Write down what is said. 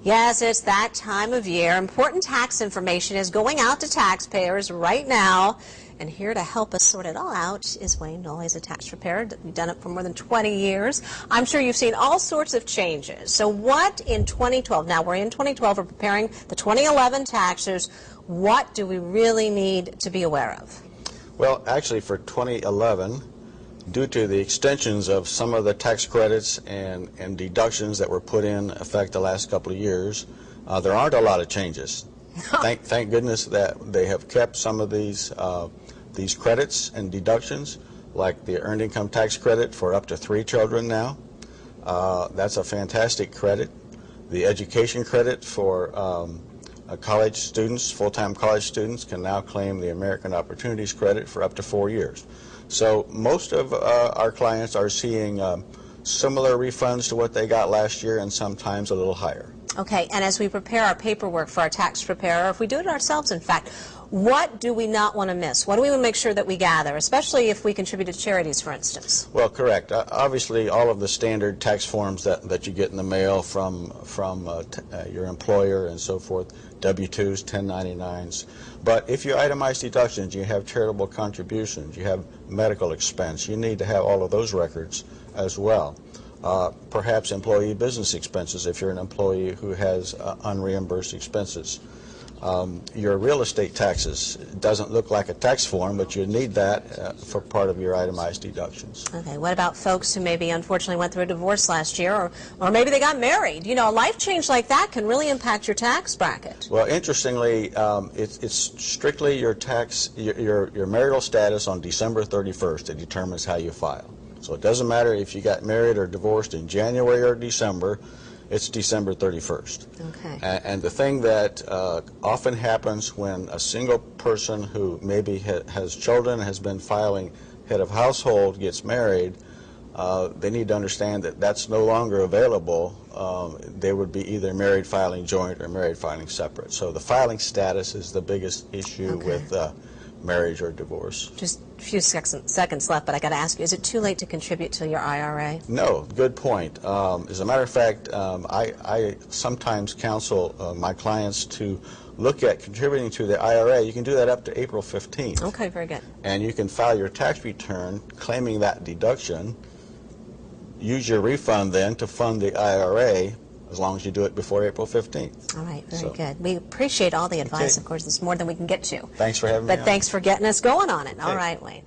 Yes, it's that time of year. Important tax information is going out to taxpayers right now. And here to help us sort it all out is Wayne Knoll. He's a tax preparer. We've done it for more than 20 years. I'm sure you've seen all sorts of changes. So what in 2012, now we're in 2012, we're preparing the 2011 taxes. What do we really need to be aware of? Well, actually for 2011, due to the extensions of some of the tax credits and deductions that were put in effect the last couple of years, there aren't a lot of changes. Thank goodness that they have kept some of these credits and deductions, like the earned income tax credit for up to 3 children now. That's a fantastic credit. The education credit for college students, full-time college students, can now claim the American Opportunities Credit for up to 4 years. So most of our clients are seeing similar refunds to what they got last year, and sometimes a little higher. Okay, and as we prepare our paperwork for our tax preparer, if we do it ourselves, in fact, what do we not want to miss? What do we want to make sure that we gather, especially if we contribute to charities, for instance? Well, correct. Obviously, all of the standard tax forms that you get in the mail from your employer and so forth, W-2s, 1099s. But if you itemize deductions, you have charitable contributions, you have medical expense, you need to have all of those records as well. Perhaps employee business expenses if you're an employee who has unreimbursed expenses. Your real estate taxes doesn't look like a tax form, but you need that for part of your itemized deductions. Okay, what about folks who maybe unfortunately went through a divorce last year, or maybe they got married? You know, a life change like that can really impact your tax bracket. Well, interestingly, it's strictly your marital status on December 31st that determines how you file. So it doesn't matter if you got married or divorced in January or December, it's December 31st. Okay. And the thing that often happens when a single person who maybe has children, has been filing head of household, gets married, they need to understand that that's no longer available. They would be either married filing joint or married filing separate. So the filing status is the biggest issue with marriage or divorce. Just a few seconds left, but I got to ask you, is it too late to contribute to your IRA? No, good point. As a matter of fact, I sometimes counsel my clients to look at contributing to the IRA. You can do that up to April 15th. Okay, very good. And you can file your tax return claiming that deduction, use your refund then to fund the IRA, as long as you do it before April 15th. All right, very good. We appreciate all the advice. Of course, it's more than we can get to. Thanks for having me on. But thanks for getting us going on it. All right, Wayne.